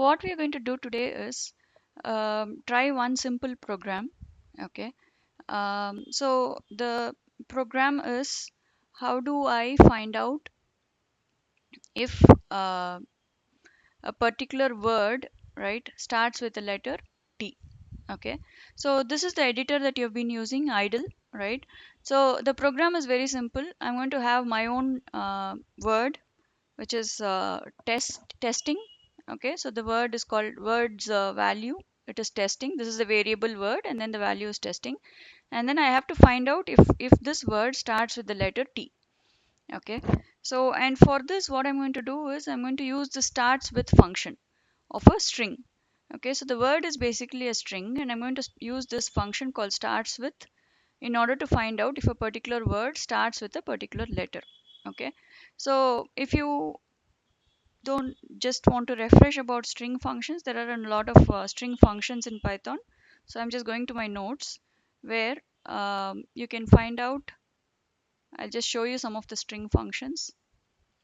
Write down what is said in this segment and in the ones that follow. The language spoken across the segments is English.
what we are going to do today is try one simple program. Okay. So the program is, how do I find out if uh, a particular word, right, starts with the letter T. Okay. So this is the editor that you've been using, idle, right? So the program is very simple. I'm going to have my own word, which is testing. Okay, so the word is called words value. It is testing. This is a variable word, and then the value is testing. And then I have to find out if this word starts with the letter T. Okay, so and for this, what I'm going to do is I'm going to use the starts with function of a string. Okay, so the word is basically a string, and I'm going to use this function called starts with in order to find out if a particular word starts with a particular letter. Okay, so if you don't just want to refresh about string functions, there are a lot of string functions in Python. So I'm just going to my notes where you can find out. I'll just show you some of the string functions.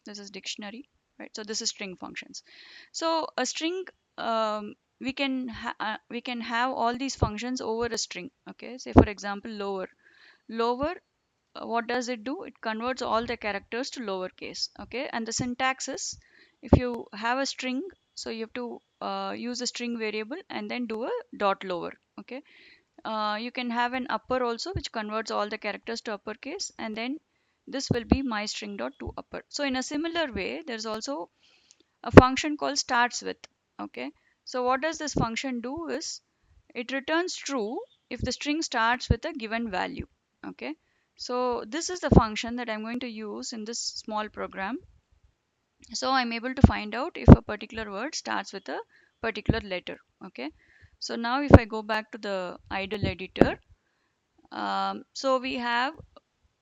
This is dictionary, right? So this is string functions. So a string, we can have all these functions over a string. Okay, say for example lower, what does it do? It converts all the characters to lowercase. Okay, and the syntax is, if you have a string, so you have to use a string variable and then do a dot lower. Okay, you can have an upper also, which converts all the characters to uppercase, and then this will be my string dot to upper. So in a similar way, there's also a function called starts with. Okay, so what does this function do is it returns true if the string starts with a given value. Okay, so this is the function that I'm going to use in this small program. So I'm able to find out if a particular word starts with a particular letter. Okay, so now if I go back to the idle editor, so we have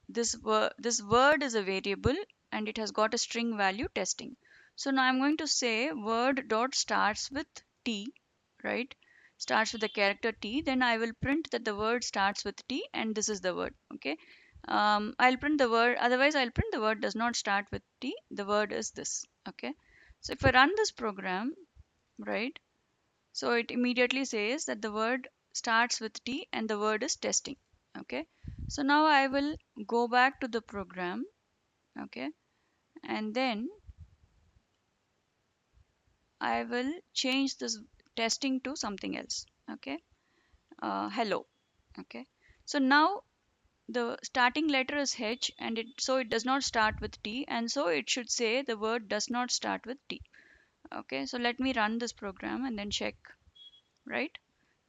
this word is a variable and it has got a string value testing. So now I'm going to say word dot starts with T, right? Starts with the character T. Then I will print that the word starts with T and this is the word. Okay. I'll print the word. Otherwise, I'll print the word does not start with T. The word is this. Okay. So if I run this program, right? So it immediately says that the word starts with T and the word is testing. Okay. So now I will go back to the program. Okay. And then I will change this testing to something else. Okay. Hello. Okay. So now the starting letter is H and it does not start with T, and so it should say the word does not start with T. Okay. So let me run this program and then check, right?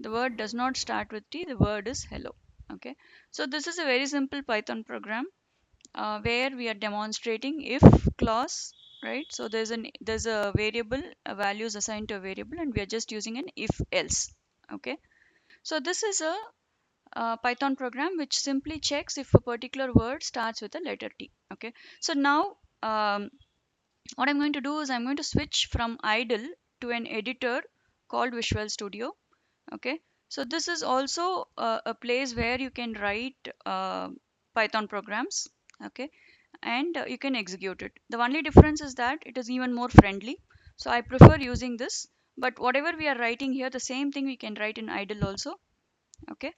The word does not start with T, the word is hello. Okay, so this is a very simple Python program where we are demonstrating if clause, right? So there's a variable, a value is assigned to a variable, and we are just using an if else. Okay, so this is a Python program which simply checks if a particular word starts with a letter T. Okay, so now what I'm going to do is I'm going to switch from idle to an editor called Visual Studio. Okay, so this is also a place where you can write Python programs. Okay, and you can execute it. The only difference is that it is even more friendly, so I prefer using this. But whatever we are writing here, the same thing we can write in idle also. Okay,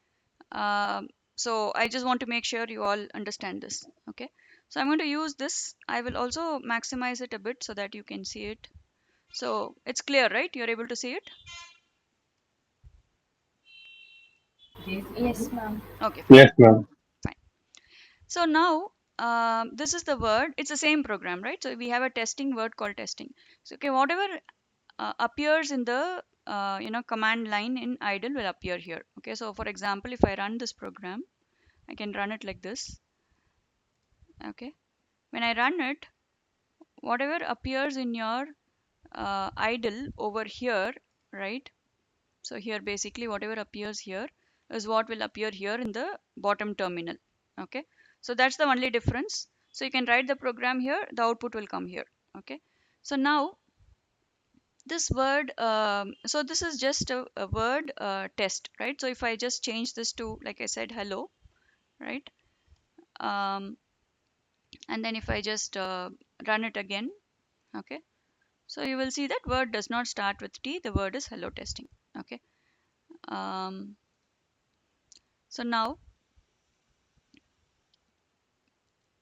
so I just want to make sure you all understand this. Okay, so I'm going to use this. I will also maximize it a bit so that you can see it. So it's clear, right? You're able to see it. Yes, ma'am. Okay, fine. Yes, ma'am. Fine. So now this is the word. It's the same program, right? So we have a testing word called testing. So okay, whatever appears in the command line in idle will appear here. Okay, so for example, if I run this program, I can run it like this. Okay, when I run it, whatever appears in your idle over here, right? So here basically whatever appears here is what will appear here in the bottom terminal. Okay, so that's the only difference. So you can write the program here, the output will come here. Okay, so now this word, so this is just a word test, right? So if I just change this to, like I said, hello, right? um, and then if I just run it again. Okay, So you will see that word does not start with T, the word is hello testing. Okay. um, so now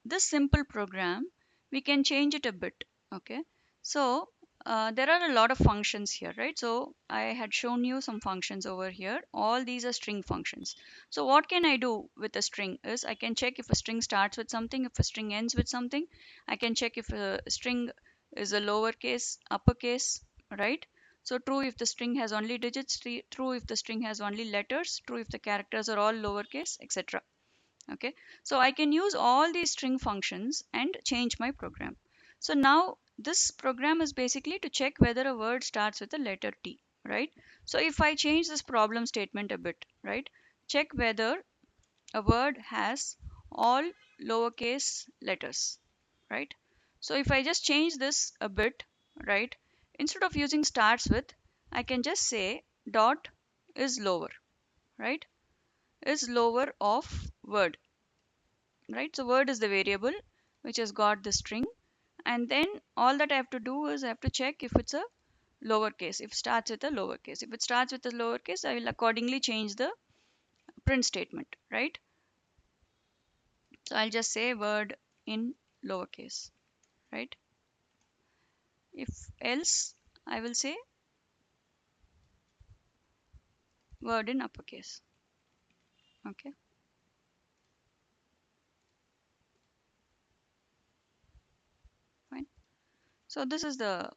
this simple program, we can change it a bit. Okay. So there are a lot of functions here, right? So I had shown you some functions over here. All these are string functions. So what can I do with a string is I can check if a string starts with something, if a string ends with something. I can check if a string is a lowercase, uppercase, right? So true if the string has only digits, true if the string has only letters, true if the characters are all lowercase, etc. Okay, so I can use all these string functions and change my program. So now this program is basically to check whether a word starts with the letter T, right? So if I change this problem statement a bit, right, check whether a word has all lowercase letters, right? So if I just change this a bit, right, instead of using starts with, I can just say dot is lower, right, is lower of word, right? So word is the variable which has got the string, and then all that I have to do is I have to check if it's a lowercase, if it starts with a lowercase. If it starts with a lowercase, I will accordingly change the print statement, right? So I'll just say word in lowercase, right? If else, I will say word in uppercase. Okay, fine. So this is the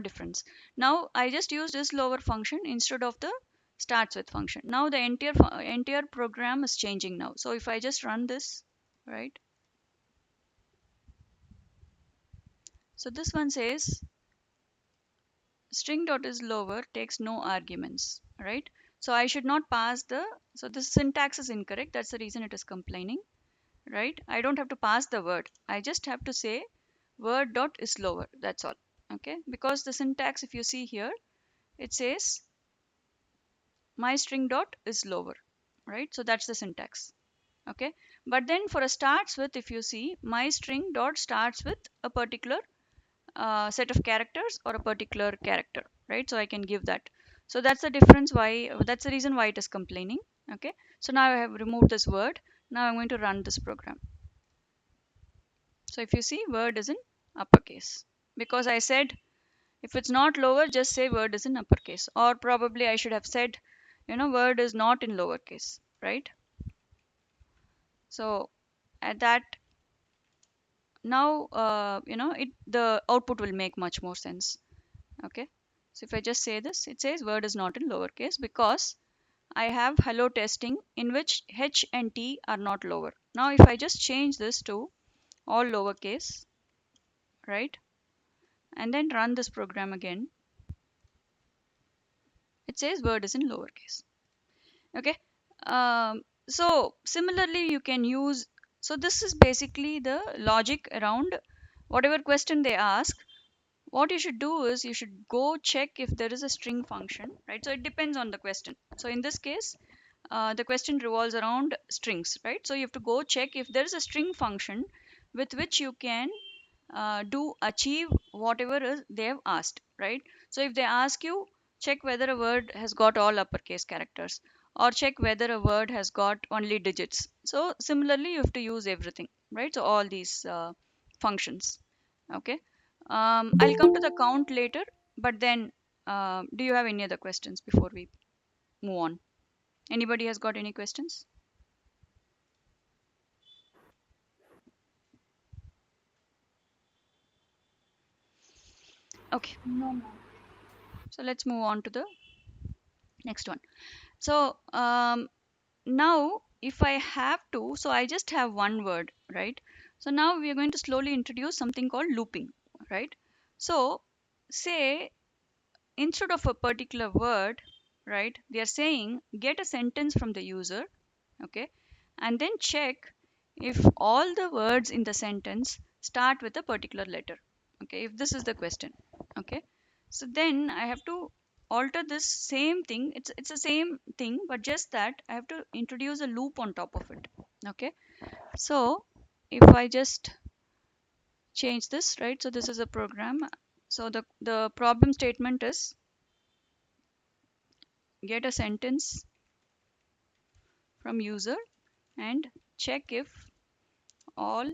difference. Now I just use this lower function instead of the starts with function. Now the entire program is changing now. So if I just run this, right, so this one says string dot is lower takes no arguments, right? So I should not pass the, so this syntax is incorrect, that's the reason it is complaining, right? I don't have to pass the word, I just have to say word dot is lower, that's all. Okay, because the syntax, if you see here, it says my string dot is lower, right? So that's the syntax. Okay, but then for a starts with, if you see my string dot starts with a particular set of characters or a particular character, right? So I can give that. So that's the difference, why, that's the reason why it is complaining. Okay, so now I have removed this word. Now I'm going to run this program. So if you see, word is in uppercase, because I said if it's not lower, just say word is in uppercase, or probably I should have said, word is not in lowercase, right? So at that, now it, the output will make much more sense. Okay, so if I just say this, it says word is not in lowercase because I have hello testing in which H and T are not lower. Now if I just change this to all lowercase, right, and then run this program again, it says word is in lowercase. Okay, so similarly you can use, so this is basically the logic around whatever question they ask. What you should do is you should go check if there is a string function, right? So it depends on the question. So in this case, the question revolves around strings, right? So you have to go check if there is a string function with which you can do achieve whatever is they have asked, right? So if they ask you, check whether a word has got all uppercase characters, or check whether a word has got only digits. So similarly you have to use everything, right? So all these functions. Okay, I'll come to the count later, but then do you have any other questions before we move on? Anybody has got any questions? Okay, No, ma'am. so let's move on to the next one. So now if I have to, so I just have one word, right? So now we are going to slowly introduce something called looping, right? So say instead of a particular word, right, they are saying get a sentence from the user, okay, and then check if all the words in the sentence start with a particular letter. Okay, if this is the question. Okay, so then I have to alter this same thing, it's the same thing, but just that I have to introduce a loop on top of it. Okay, so if I just change this, right? So this is a program. So the problem statement is get a sentence from user and check if all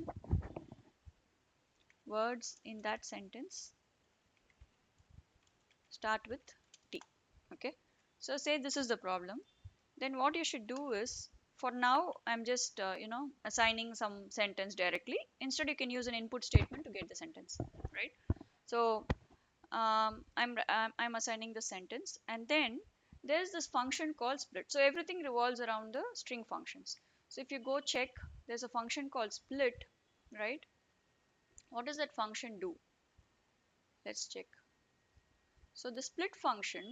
words in that sentence start with T. Okay. So say this is the problem. Then what you should do is, for now I'm just assigning some sentence directly. Instead you can use an input statement to get the sentence, right? So I'm assigning the sentence, and then there's this function called split. So everything revolves around the string functions. So if you go check, there's a function called split, right? What does that function do? Let's check. So the split function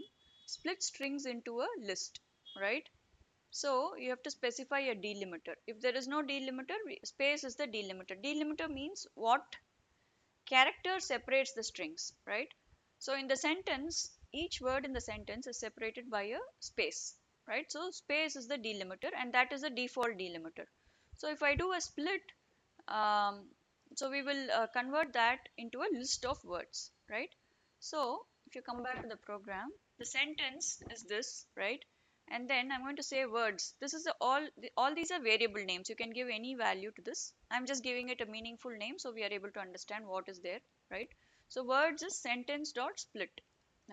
splits strings into a list, right? So you have to specify a delimiter. If there is no delimiter, space is the delimiter. Delimiter means what character separates the strings, right? So in the sentence, each word in the sentence is separated by a space, right? So space is the delimiter, and that is the default delimiter. So if I do a split, um, so we will convert that into a list of words, right? So if you come back to the program, the sentence is this, right? And then I'm going to say words. This is all these are variable names. You can give any value to this. I'm just giving it a meaningful name so we are able to understand what is there, right? So words is sentence dot split.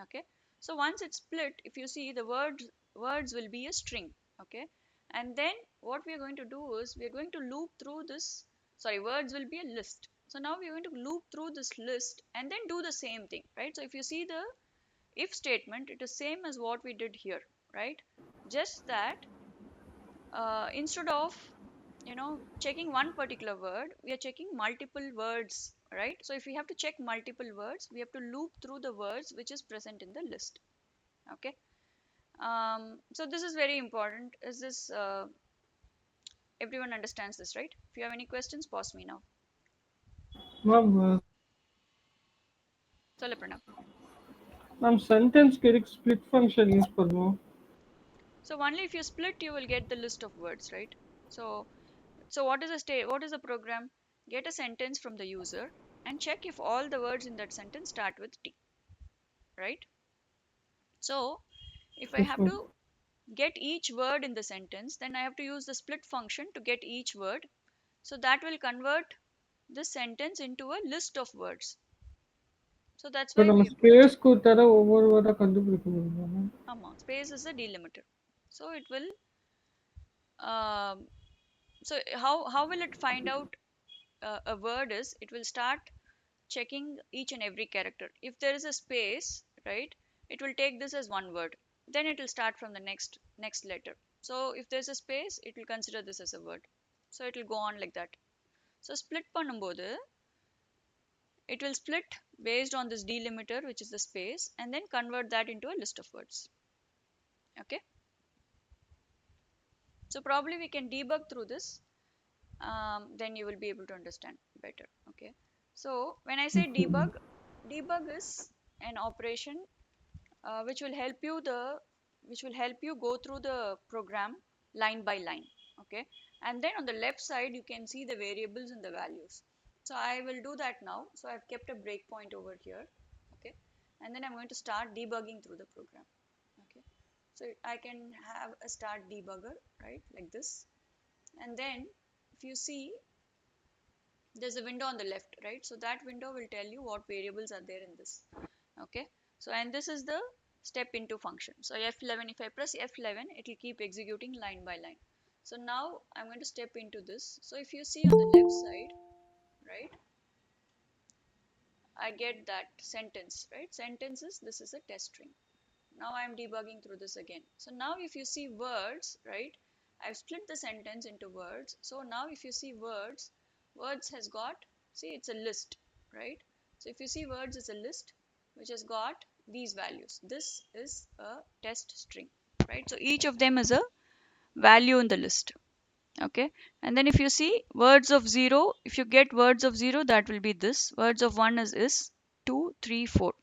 Okay. So once it's split, if you see, the words will be a string. Okay. And then what we are going to do is we are going to loop through this. Sorry, words will be a list. So now we are going to loop through this list and then do the same thing, right? So if you see the if statement, it is same as what we did here, right? Just that instead of checking one particular word, we are checking multiple words, right? So if we have to check multiple words, we have to loop through the words which is present in the list. Okay. So this is very important. Is this everyone understands this, right? If you have any questions, pause me now. Ma'am, So Pranav. ma'am, sentence correct split function use பண்ணுவோம். So only if you split, you will get the list of words, right? So what is the what is the program? Get a sentence from the user and check if all the words in that sentence start with T, right? So if I Yes, have ma'am. to get each word in the sentence, then I have to use the split function to get each word. So that will convert this sentence into a list of words. So that's இப்போ why நம்ம we have put a check. Space கொடுத்தா ஒவ்வொரு வேர்டா கண்டுபிடிக்க முடியுமா ma'am? Space is a delimiter. So it will um, so how will it find out a word is, it will start checking each and every character. If there is a space, right, it will take this as one word. Then it will start from the next letter. So if there's a space, it will consider this as a word. So it will go on like that. So split பண்ணும்போது, it will split based on this delimiter, which is the space, and then convert that into a list of words. Okay. So probably we can debug through this. Then you will be able to understand better. Okay. So when I say Okay, ma'am. debug is an operation which will help you go through the program line by line. Okay. And then on the left side you can see the variables and the values. So I will do that now. So I've kept a breakpoint over here. Okay. And then I'm going to start debugging through the program. Okay. So I can have a start debugger, right, like this. And then if you see, there's a window on the left, right? So that window will tell you what variables are there in this. Okay. So and this is the step into function. So F11, if I press F11, it will keep executing line by line. So now I'm going to step into this. So if you see on the left side, right, I get that sentence, right? Sentences, this is a test string. Now I'm debugging through this again. So now if you see words, right, I've split the sentence into words. So now if you see words has got, see, it's a list, right? So if you see words is a list which has got these values. This is a test string, right? So each of them is a value in the list. Okay. And then if you see words of 0, if you get words of 0, that will be this. Words of 1 is 2, 3, 4.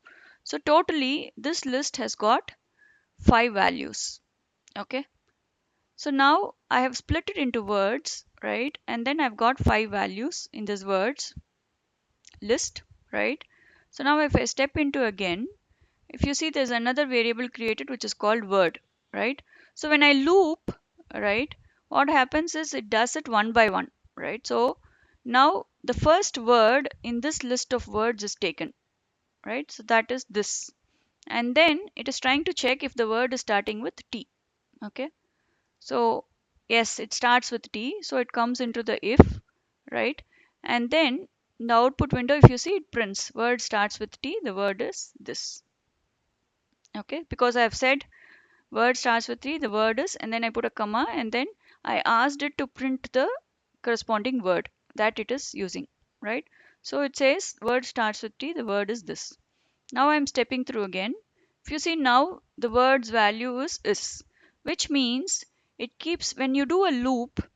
So totally this list has got 5 values. Okay. So now I have split it into words, right? And then I've got 5 values in these words. list, right? So now if I step into again, if you see there's another variable created which is called word, right? So when I loop, right, what happens is it does it one by one, right? So now the first word in this list of words is taken, right? So that is this. And then it is trying to check if the word is starting with T. Okay. So yes, it starts with T. So it comes into the if, right? And then in the output window, if you see it prints word starts with T, the word is this. Okay. Because I have said word starts with T, the word is, and then I put a comma and then I asked it to print the corresponding word that it is using, right? So it says word starts with T, the word is this. Now I'm stepping through again. If you see now the word's value is, which means it keeps when you do a loop,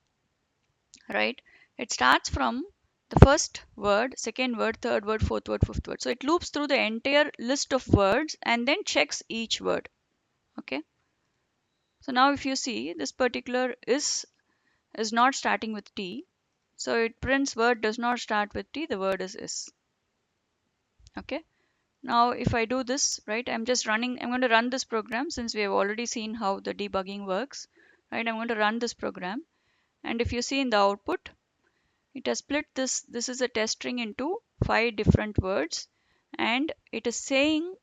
right? It starts from the first word, second word, third word, fourth word, fifth word. So it loops through the entire list of words and then checks each word. Okay. So now if you see this particular is not starting with T. So it prints word does not start with T, the word is. Okay. Now, if I do this, right, I'm going to run this program since we have already seen how the debugging works, right? I'm going to run this program. And if you see in the output, it has split this is a test string into 5 different words. And it is saying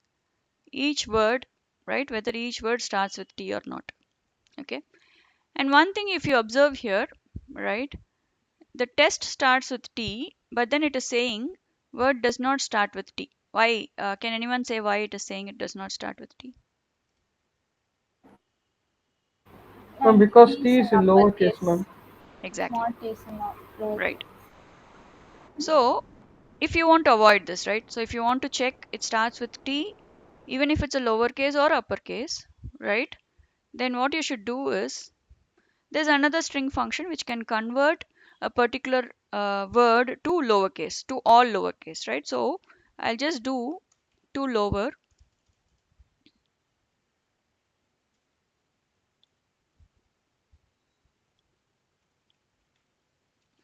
each word, right, whether each word starts with T or not. Okay. And one thing if you observe here, right, the test starts with T, but then it is saying word does not start with T. Why? Can anyone say why it is saying it does not start with T? Because T is T in is in lowercase, uppercase, ma'am. Exactly. small t is in lowercase. Right. So if you want to avoid this, right? So if you want to check it starts with T, even if it's a lowercase or uppercase, right? Then what you should do is there's another string function which can convert a particular word to lowercase, to all lowercase, right? So I'll just do to lower,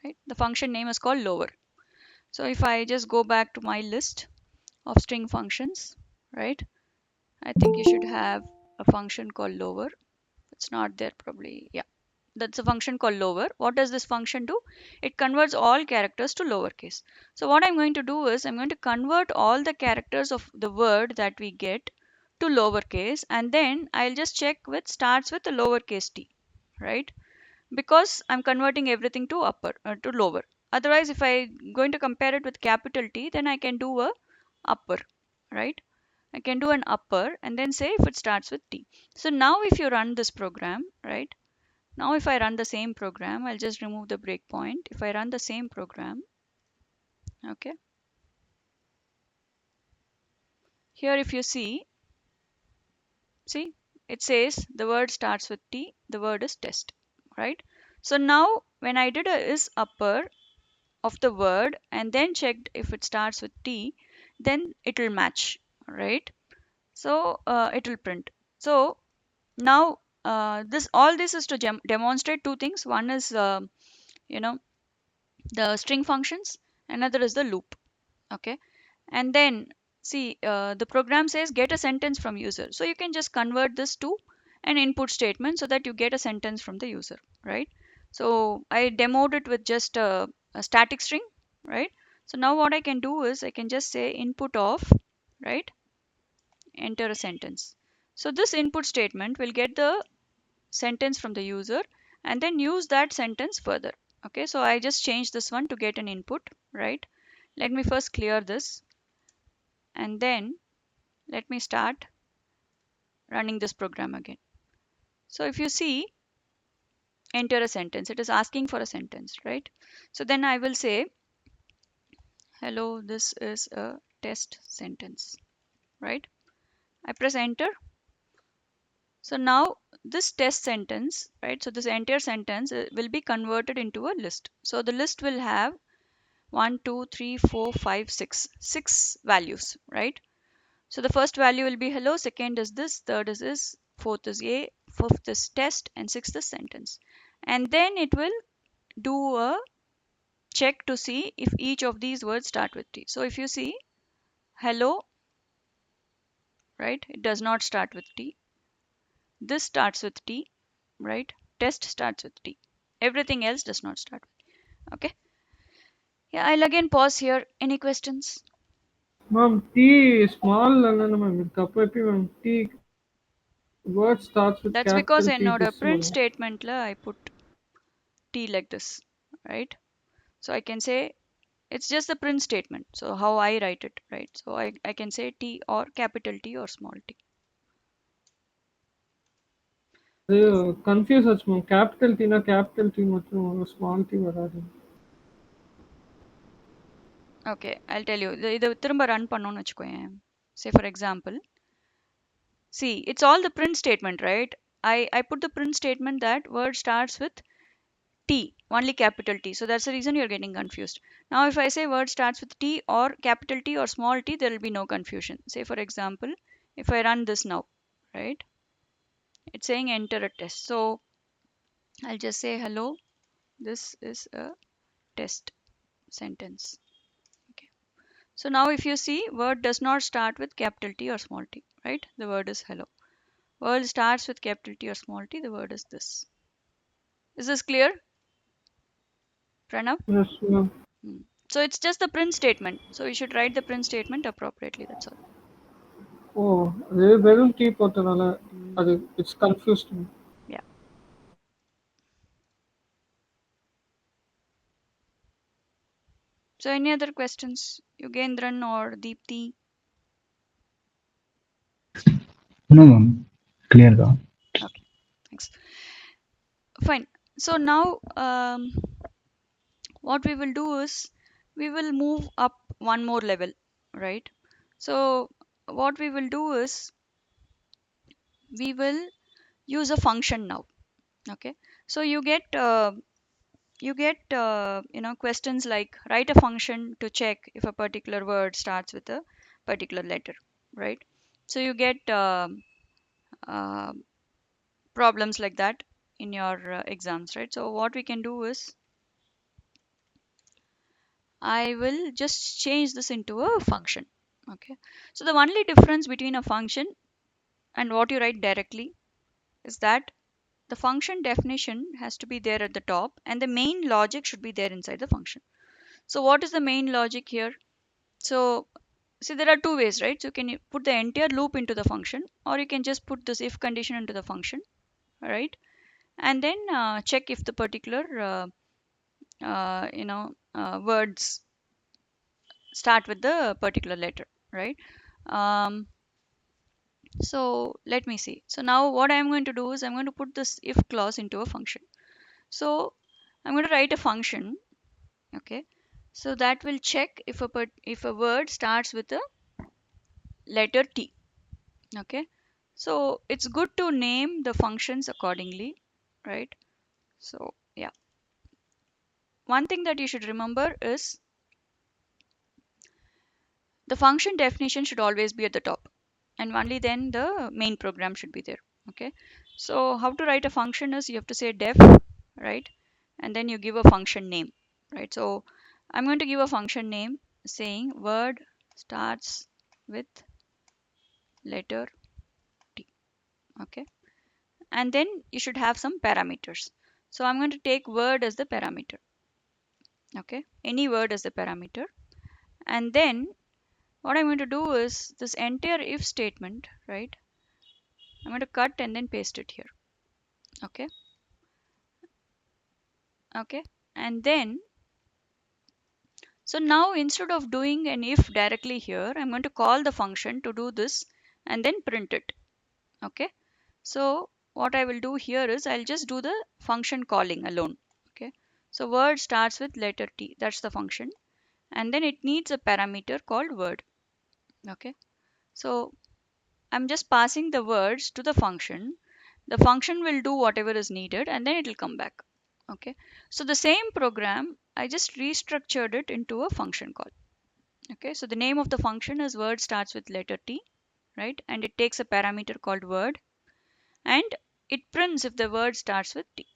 right? The function name is called lower. So if I just go back to my list of string functions, right? I think you should have a function called lower. It's not there probably. Yeah. That's a function called lower. What does this function do? It converts all characters to lowercase. So what I'm going to do is I'm going to convert all the characters of the word that we get to lowercase and then I'll just check with starts with a lowercase t, right? Because I'm converting everything to to lower. Otherwise, if I'm going to compare it with capital T, then I can do a upper, right? I can do an upper and then say if it starts with T. So now if you run this program, right? Now if I run the same program, I'll just remove the breakpoint. If I run the same program, okay, here if you see, it says the word starts with T, the word is test, right? So now when I did a is upper of the word and then checked if it starts with T, then it will match, right? So it will print. So now this all this is to demonstrate two things. One is you know the string functions, another is the loop. Okay, and then see the program says get a sentence from user, so you can just convert this to an input statement so that you get a sentence from the user, right? So I demoed it with just a static string, right? So now what I can do is I can just say input of, right, enter a sentence. So this input statement will get the sentence from the user and then use that sentence further. Okay, so I just changed this one to get an input, right? Let me first clear this and then let me start running this program again. So if you see enter a sentence, it is asking for a sentence, right? So then I will say hello, this is a test sentence, right? I press enter. So now this test sentence, right, so this entire sentence will be converted into a list. So the list will have 1 2 3 4 5 6 values, right? So the first value will be hello, second is this, third is this, fourth is a, fifth is test, and sixth is sentence. And then it will do a check to see if each of these words start with T. So if you see hello, right, it does not start with T. This starts with T, right? Test starts with T. Everything else does not start with. Okay. Yeah, I'll again pause here. Any questions? Ma'am, T small and ma'am இதுக்கப்புறம் ma'am T word starts with That's capital because T என்னோட this print வரும். statementல I put T like this, right? So I can say it's just the print statement. So how I write it, right? So I can say T or capital T or small t. அது confuse ஆச்சு ma'am capital டீனா capital D மட்டும் small D வராது. Okay, I'll tell you. இதை திரும்ப run பண்ணோம்னு வச்சுக்கோயேன். Say for example, see, it's all the print statement, right? I put the print statement that word starts with T, only capital T. So that's the reason you're getting confused. Now, if I say word starts with T or capital T or small t, there will be no confusion. Say, for example, if I run this now, right? It's saying enter a test. So I'll just say hello. This is a test sentence. Okay. So now if you see, word does not start with capital T or small t, right? The word is hello. Word starts with capital T or small t. The word is this. Is this clear, Pranav? Yes ma'am. Hmm. So it's just the print statement. So you should write the print statement appropriately. That's all. ஓ அது வெறும் tea போட்டனால அது Mm, it's confused. yeah. So any other questions, Yugendran or Deepthi? No, ma'am. Clear का. Okay, thanks. Fine. So now what we will do is we will move up one more level, right? So what we will do is we will use a function now. Okay. So questions like write a function to check if a particular word starts with a particular letter, right? So you get uh, problems like that in your exams, right? So what we can do is I will just change this into a function. Okay. So the only difference between a function and what you write directly is that the function definition has to be there at the top and the main logic should be there inside the function. So what is the main logic here? So see, there are two ways, right? So you can put the entire loop into the function, or you can just put this if condition into the function, right? And then check if the particular words start with the particular letter, right? Um, so let me see. So now what I'm going to do is I'm going to put this if clause into a function. So I'm going to write a function, okay? So that will check if a word starts with a letter T, okay? So it's good to name the functions accordingly, right? So yeah, one thing that you should remember is the function definition should always be at the top, and only then the main program should be there. Okay, so how to write a function is you have to say def, right? And then you give a function name, right? So I'm going to give a function name saying word starts with letter T. Okay, and then you should have some parameters. So I'm going to take word as the parameter. Okay, any word as the parameter, and then what I'm going to do is this entire if statement, right? I'm going to cut and then paste it here. Okay, okay, and then so now instead of doing an if directly here, I'm going to call the function to do this and then print it. Okay, so what I will do here is I'll just do the function calling alone. Okay, so word starts with letter T, that's the function, and then it needs a parameter called word. Okay, so I'm just passing the words to the function. The function will do whatever is needed and then it will come back. Okay, so the same program I just restructured it into a function call. Okay, so the name of the function is word starts with letter T, right? And it takes a parameter called word and it prints if the word starts with T.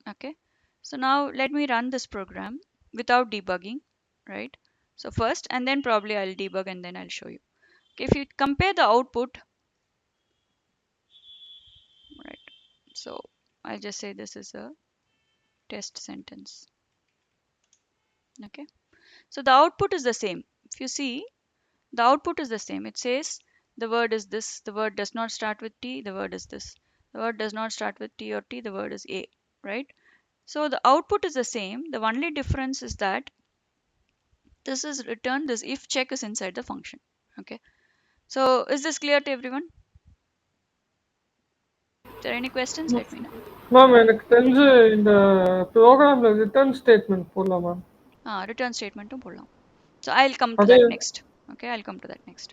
Okay, so now let me run this program. without debugging, right? So first, and then probably I'll debug and then I'll show you. Okay, if you compare the output, right? So I'll just say this is a test sentence. Okay, so the output is the same. If you see, the output is the same. It says the word is this, the word does not start with T, the word is this. The word does not start with T or T, the word is A, right? So the output is the same. The only difference is that this is returned, this if check is inside the function. Okay, so is this clear to everyone? If there are any questions, let me know. Ma'am எனக்கு தெரிஞ்சு இந்த ப்ரோக்ராம்ல return statement போடலாம் ma'am. Return statement to போடலாம். So I'll come to அதே that next. Okay, I'll come to that next.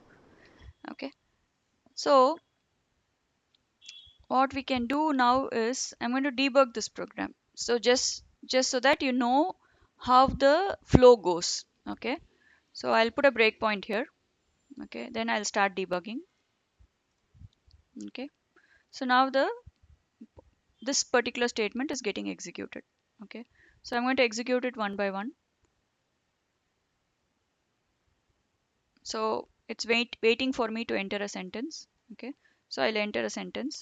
Okay, so what we can do now is I'm going to debug this program. So just so that you know how the flow goes. Okay, so I'll put a breakpoint here. Okay, then I'll start debugging. Okay, so now this particular statement is getting executed. Okay, so I'm going to execute it one by one. So it's waiting for me to enter a sentence. Okay, so I'll enter a sentence.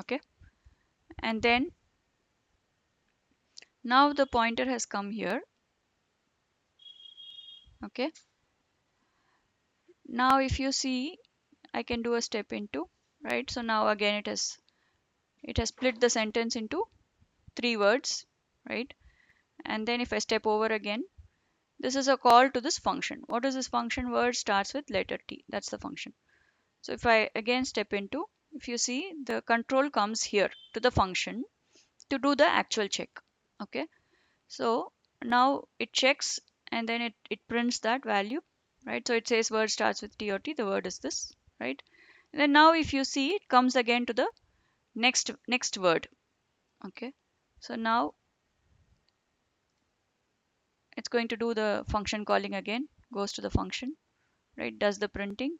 Okay, and then now the pointer has come here. Okay, now if you see, I can do a step into, right? So now again it has split the sentence into 3 words, right? And then if I step over again, this is a call to this function. What is this function? Word starts with letter T. That's the function. So if I again step into, if you see, the control comes here to the function to do the actual check. Okay, so now it checks and then it prints that value, right? So it says word starts with T or T, the word is this, right? And then now if you see, it comes again to the next word. Okay, so now it's going to do the function calling again, goes to the function, right, does the printing,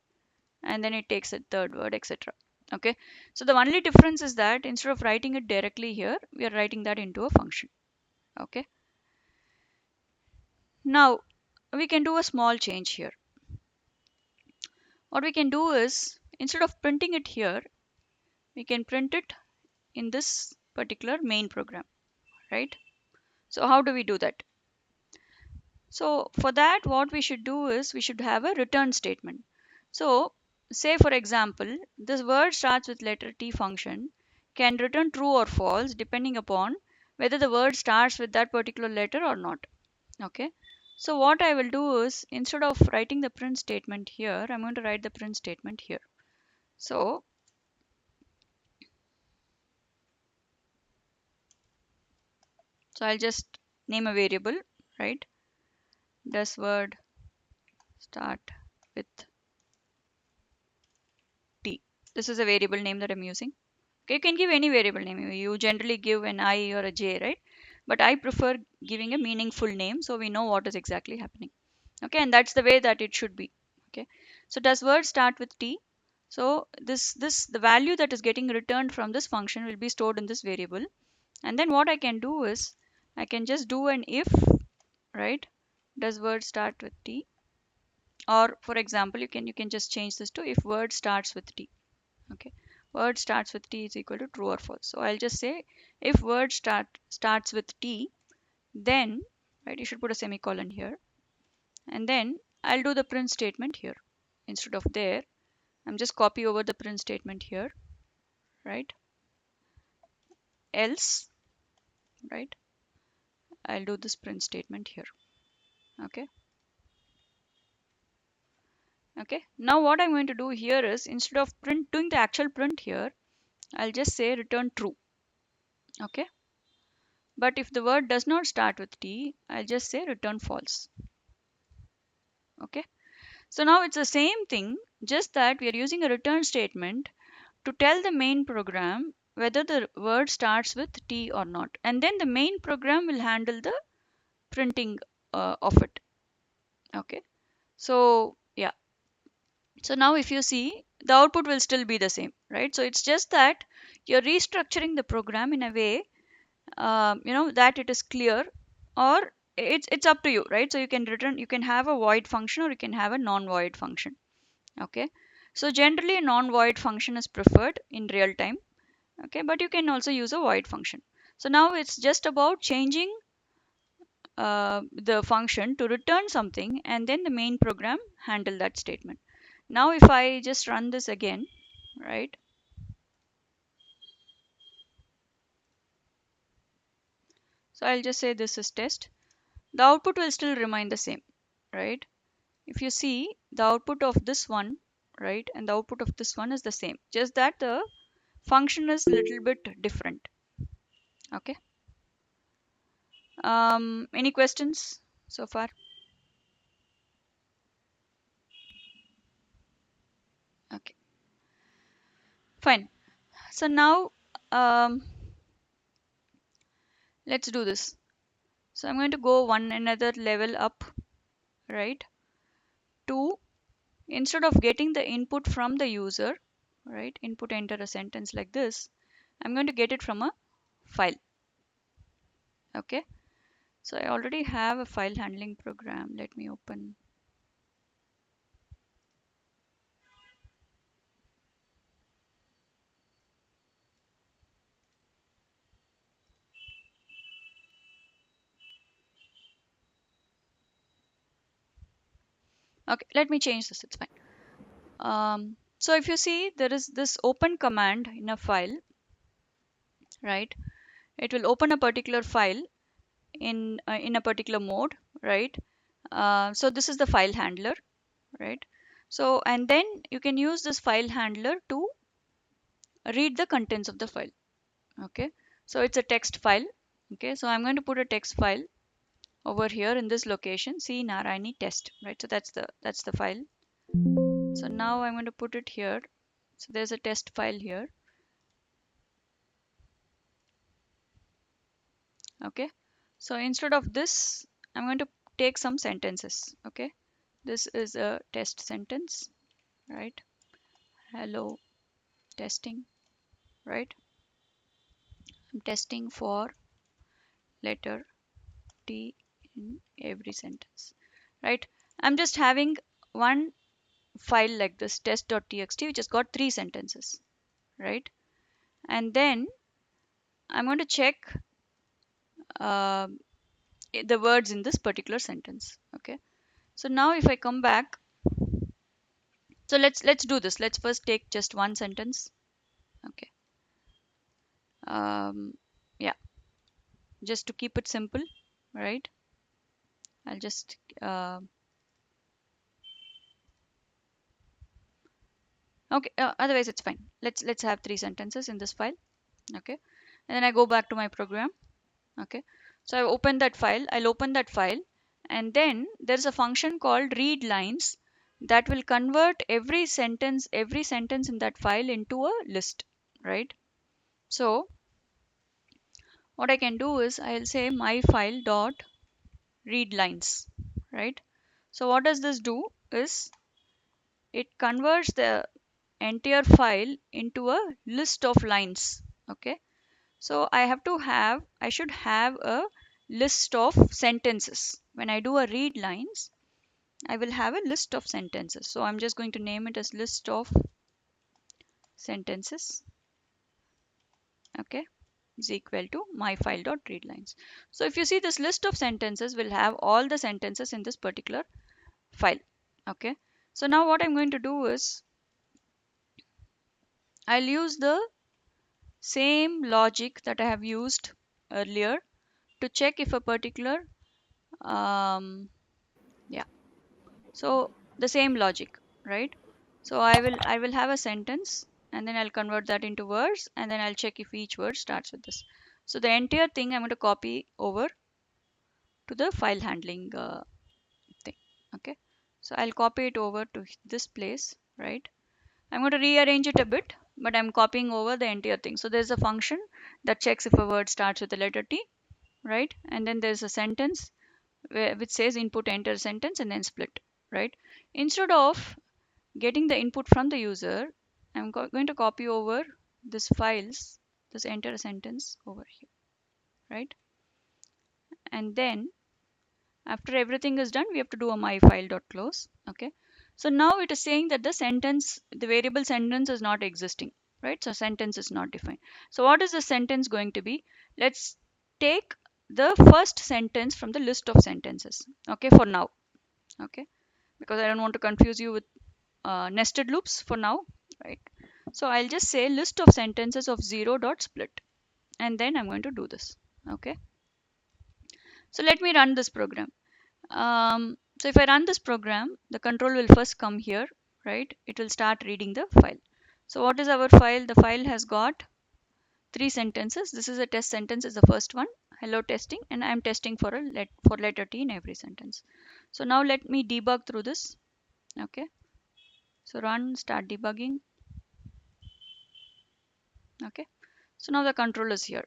and then it takes a third word, etc. Okay, so the only difference is that instead of writing it directly here, we are writing that into a function. Okay, now we can do a small change here. What we can do is, instead of printing it here, we can print it in this particular main program, right? So how do we do that? So for that, what we should do is we should have a return statement. So say for example, this word starts with letter T function can return true or false depending upon whether the word starts with that particular letter or not. Okay, so what I will do is, instead of writing the print statement here, I'm going to write the print statement here. So I'll just name a variable, right? Does word start with T? This is a variable name that I'm using. Okay, you can give any variable name. You generally give an I or a J, right? But I prefer giving a meaningful name so we know what is exactly happening. Okay, and that's the way that it should be. Okay, so does word start with T? So this the value that is getting returned from this function will be stored in this variable. And then what I can do is I can just do an if, right? Does word start with T? Or for example, you can just change this to if word starts with T. Okay, word starts with T is equal to true or false. So I'll just say if word starts with T, then, right, you should put a semicolon here, and then I'll do the print statement here. Instead of there, I'm just copy over the print statement here, right? Else, right, I'll do this print statement here. Okay, okay, now what I'm going to do here is, instead of doing the actual print here, I'll just say return true. Okay, but if the word does not start with T, I'll just say return false. Okay, so now it's the same thing, just that we are using a return statement to tell the main program whether the word starts with T or not, and then the main program will handle the printing of it. Okay, so yeah, so now if you see, the output will still be the same, right? So it's just that you're restructuring the program in a way that it is clear, or it's up to you, right? So you can have a void function or you can have a non-void function. Okay, so generally a non-void function is preferred in real time. Okay, but you can also use a void function. So now it's just about changing the function to return something, and then the main program handle that statement. Now if I just run this again, right? So I'll just say this is test. The output will still remain the same, right? If you see the output of this one, right, and the output of this one is the same, just that the function is a little bit different. Okay. Any questions so far? Okay, fine. So now um, let's do this. So I'm going to go one another level up, right? To, instead of getting the input from the user, right, input enter a sentence like this, I'm going to get it from a file. Okay, so I already have a file handling program. Let me open. Okay, let me change this, it's fine. So if you see there is this open command in a file, right, it will open a particular file in a particular mode, right? So this is the file handler, right? So and then you can use this file handler to read the contents of the file. Okay, so it's a text file. Okay, so I'm going to put a text file over here in this location, C Narayani test, right? So that's the file. So now I'm going to put it here. So there's a test file here. Okay, so instead of this, I'm going to take some sentences. Okay, this is a test sentence, right? Hello, testing, right? I'm testing for letter T in every sentence, right? I'm just having one file like this test.txt which has got three sentences, right? And then I'm going to check uh, the words in this particular sentence. Okay, so now if I come back, so let's do this. Let's first take just one sentence. Okay, um, yeah, just to keep it simple, right? I'll just okay, otherwise it's fine. Let's have three sentences in this file. Okay, and then I go back to my program. Okay, so I open that file. I'll open that file, and then there's a function called read lines that will convert every sentence in that file into a list, right? So what I can do is I'll say my file dot read lines, right? So what does this do is it converts the entire file into a list of lines. Okay, so I should have a list of sentences. When I do a read lines, I will have a list of sentences. So I'm just going to name it as list of sentences. Okay, is equal to my file dot read lines. So if you see, this list of sentences will have all the sentences in this particular file. Okay, so now what I'm going to do is I'll use the same logic that I have used earlier to check if a particular um, yeah, so the same logic, right? So I will have a sentence, and then I'll convert that into words, and then I'll check if each word starts with this. So the entire thing I'm going to copy over to the file handling thing. Okay, so I'll copy it over to this place, right? I'm going to rearrange it a bit, but I'm copying over the entire thing. So there's a function that checks if a word starts with the letter T, right? And then there's a sentence which says input enter sentence and then split, right? Instead of getting the input from the user, going to copy over this files, this enter sentence over here. right? And then after everything is done, we have to do a my file dot close. Okay. So now it is saying that the sentence, the variable sentence is not existing, right? So sentence is not defined. So what is the sentence going to be? Let's take the first sentence from the list of sentences. Okay, for now. Okay, because I don't want to confuse you with nested loops for now, right? So I'll just say list of sentences of 0 dot split, and then I'm going to do this. Okay. So let me run this program. So if I run this program, the control will first come here, right? It will start reading the file. So what is our file? The file has got three sentences. This is a test sentence, is the first one. Hello testing, and I'm testing for for letter T in every sentence. So now let me debug through this. Okay. So run, start debugging. Okay. So now the control is here.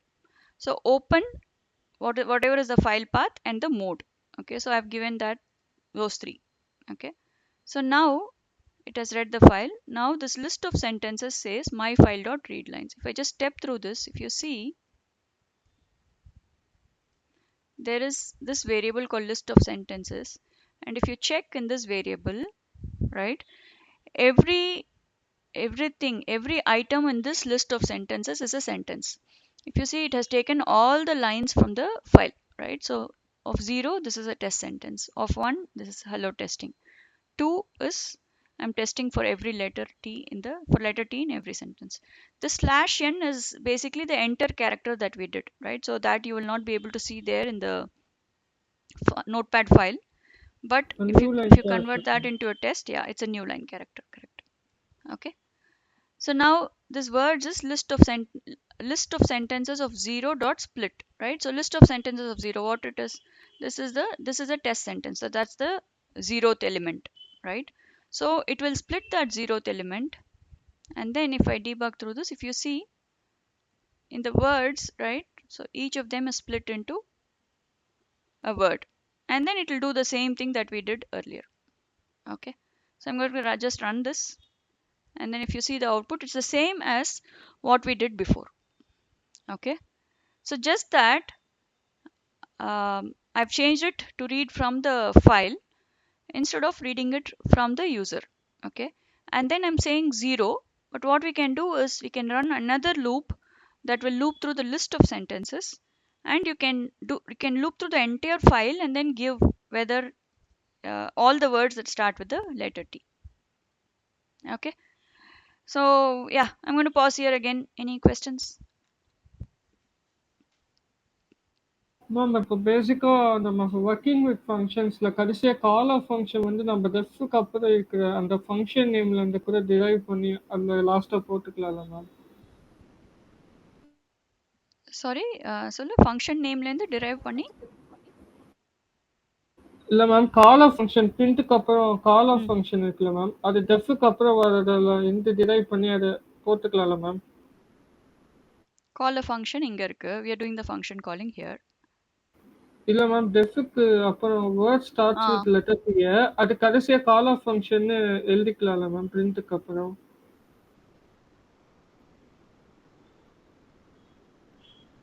So open whatever is the file path and the mode. Okay. So I've given that those three. Okay. So now it has read the file. Now this list of sentences says my file dot read lines. If I just step through this, if you see, there is this variable called list of sentences, and if you check in this variable, right, every every item in this list of sentences is a sentence. If you see, it has taken all the lines from the file, right? So of 0, this is a test sentence. Of 1, this is hello testing. 2 is I'm testing for every letter T in the for letter T in every sentence. The slash n is basically the enter character that we did, right? So that you will not be able to see there in the notepad file. But A if new line you character. convert that into a test, yeah, it's a new line character, correct? Okay. So now this words is list of sentences of 0 dot split, right? So list of sentences of 0, what it is, this is a test sentence. So that's the zeroth element, right? So it will split that zeroth element, and then if I debug through this, if you see in the words, right? So each of them is split into a word, and then it will do the same thing that we did earlier. Okay. So I'm going to just run this, and then if you see the output, it's the same as what we did before. Okay. So just that I've changed it to read from the file instead of reading it from the user. Okay. And then I'm saying 0, but what we can do is we can run another loop that will loop through the list of sentences, and you can loop through the entire file and then give whether all the words that start with the letter T. Okay. So yeah, I'm going to pause here again. Any questions? Ma'am இப்போ பேசிக்காக நம்ம working with ஃபங்க்ஷன்ஸில் கடைசியாக கால் of function வந்து நம்ம டெஃப்க்கு அப்புறம் இருக்கிற அந்த function நேம்லேருந்து கூட டிரைவ் பண்ணி அந்த லாஸ்ட்டாக போட்டுக்கலாம்ல மேம்? சாரி, சொல்லு. ஃபங்க்ஷன் நேம்ல இருந்து டிரைவ் பண்ணி. இல்லை மேம், கால் ஆஃப் ஃபங்க்ஷன் பிரிண்ட்டுக்கு அப்புறம் கால் ஆஃப் ம். ஃபங்க்ஷன் இருக்குல்ல மேம், அது டெஃப்க்கு அப்புறம் வரதில் இருந்து டிரைவ் பண்ணி அதை போட்டுக்கலாம்ல மேம்? Call a function இங்க இருக்கு. We are doing the function calling here. இல்லை மேம், டெஃப்க்கு அப்புறம் word ah, starts with letter B, அது கடைசியாக கால் ஆஃப் ஃபங்க்ஷன்னு எழுதிக்கலாம்ல மேம் பிரிண்ட்டுக்கு அப்புறம்?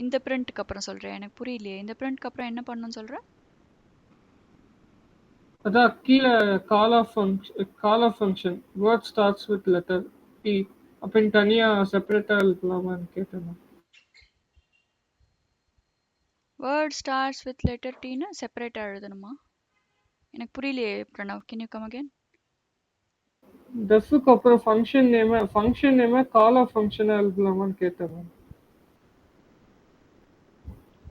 இந்த பிரிண்ட்க்கு அப்புறம் சொல்றேன். எனக்கு புரியலையே. இந்த பிரிண்ட்க்கு அப்புறம் என்ன பண்ணணும்னு சொல்ற? அதான் கீழே call of function word starts with letter B அப்படின்னு தனியாக செப்பரேட்டாக எழுதலாமான்னு கேட்டேன் ma'am. Word starts with letter T ன்னு செப்பரேட்டா எழுதணுமா? எனக்கு புரியலையே Pranav. Can you come again? டெஃப்க்கு அப்புறம் ஃபங்க்ஷன் நேமை கால் ஆஃப் ஃபங்க்ஷனாக எழுதலாமான்னு கேட்டேன் மேம்.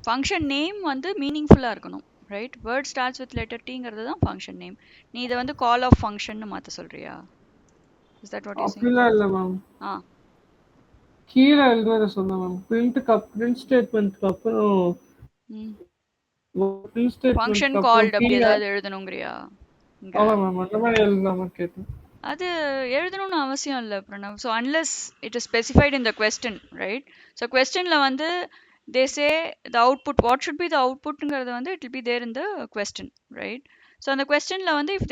ஃபங்க்ஷன் நேம் வந்து மீனிங்ஃபுல்லா இருக்கணும், right? Word starts with letter Tங்கிறது தான் ஃபங்க்ஷன் நேம். நீ இதை வந்து கால் ஆஃப் ஃபங்க்ஷன்னு மாத்த சொல்றியா? Is that what you saying? அப்படிலாம் இல்லை மேம், ஆ, கீழே எழுதுவதை சொன்னேன் மேம். பிரிண்ட் ஸ்டேட்மெண்ட்க்கு அப்புறம் ம். பிரிண்ட் ஃபங்க்ஷன் ஸ்டேட்மெண்ட்க்கு அப்புறம் கால்டு அப்படி கீழே. ஏதாவது எழுதணுங்கிறியா இங்க? ஆமாம் மேம், அந்த மாதிரி எழுதலாமான்னு கேட்டேன். அது எழுதணும்னு அவசியம் இல்லை Pranav. So unless it is specified in the question, right? So கொஸ்டின்ல வந்து they say the output what should be the அவுட்புட்ங்கிறது வந்து it will be there in the question, right? So அந்த கொஸ்டின்ல வந்து if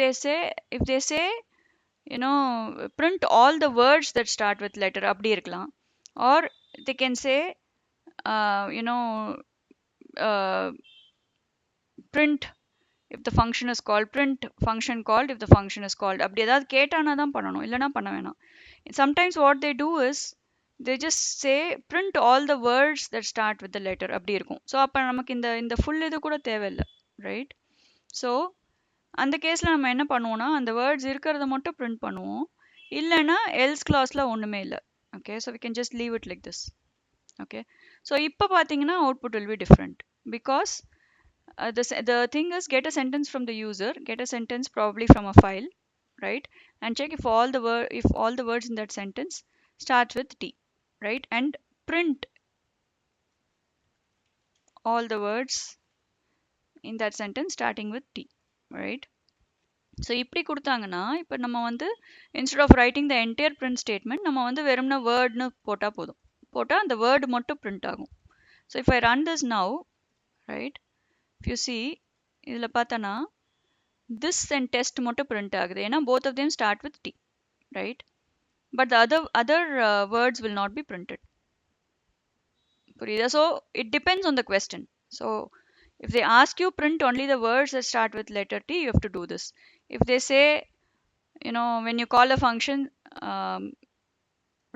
they say you know print all the words that start with letter அப்படி இருக்கலாம். Or they can say you know uh, print if the function is called, print function called if the function is called. அப்படி ஏதாவது கேட்டானா தான் பண்ணணும், இல்லைன்னா பண்ண வேணாம். Sometimes what they do is they just say print all the words that start with the letter அப்படி இருக்கும். ஸோ அப்போ நமக்கு இந்த ஃபுல் இது கூட தேவையில்லை, ரைட்? ஸோ அந்த கேஸில் நம்ம என்ன பண்ணுவோம்னா அந்த வேர்ட்ஸ் இருக்கிறத மட்டும் பிரிண்ட் பண்ணுவோம், இல்லைன்னா எல்ஸ் கிளாஸில் ஒன்றுமே இல்லை. Okay, so we can just leave it like this. Okay, so இப்போ பார்த்தீங்கன்னா output will be different because the thing is get a sentence from the user, get a sentence probably from a file, right? And check if all the words in that sentence starts with T, right? And print all the words in that sentence starting with T, right? So இப்படி கொடுத்தாங்கன்னா இப்போ நம்ம வந்து instead of writing the entire print statement நம்ம வந்து வெறும்னா வேர்ட்னு போட்டால் போதும், போட்டால் அந்த வேர்டு மட்டும் பிரிண்ட் ஆகும். So if I run this now, right, if you see இதில் பார்த்தோன்னா this and test மட்டும் print ஆகுது, ஏன்னா both of them start with T, right? But the other words will not be printed. புரியுதா? So it depends on the question. So if they ask you print only the words that start with letter T, you have to do this. If they say, when you call a function,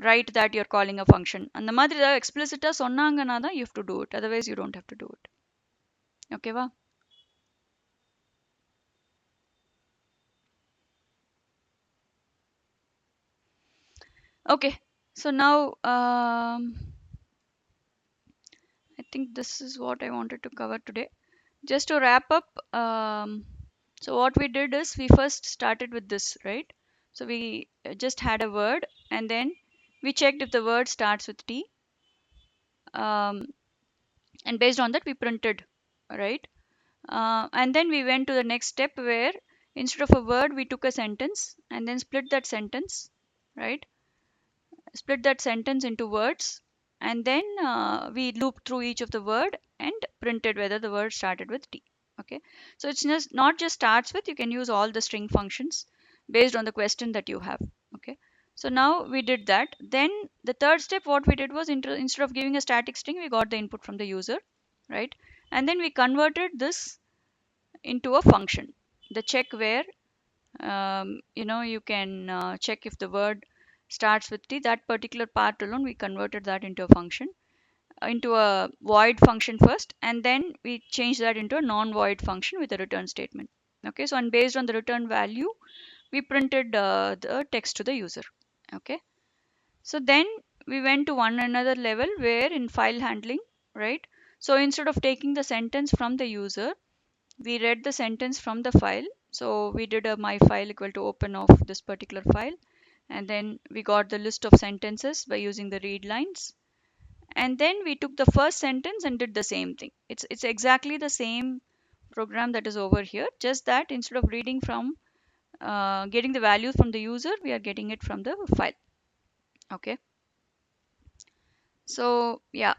write that you're calling a function, அந்த மாதிரி ஏதாவது எக்ஸ்பிளிசிட்டா சொன்னாங்கன்னா தான் you have to do it, otherwise you don't have to do it. ஓகேவா? Okay, so now I think this is what I wanted to cover today. Just to wrap up, so what we did is we first started with this, right? So we just had a word and then we checked if the word starts with T, and based on that we printed, right? And then we went to the next step where instead of a word we took a sentence and then split that sentence, right? Split that sentence into words, and then we looped through each of the word and printed whether the word started with T. Okay, so it's just not just starts with, you can use all the string functions based on the question that you have. Okay, so now we did that. Then the third step what we did was instead of giving a static string, we got the input from the user, right? And then we converted this into a function, the check where you can check if the word starts with T, that particular part alone we converted that into a function, into a void function first, and then we changed that into a non-void function with a return statement. Okay, so and based on the return value we printed the text to the user. Okay, so then we went to one another level where in file handling, right? So instead of taking the sentence from the user, we read the sentence from the file. So we did a my file equal to open of this particular file, and then we got the list of sentences by using the read lines, and then we took the first sentence and did the same thing. It's exactly the same program that is over here, just that instead of reading from getting the values from the user, we are getting it from the file. Okay, so yeah,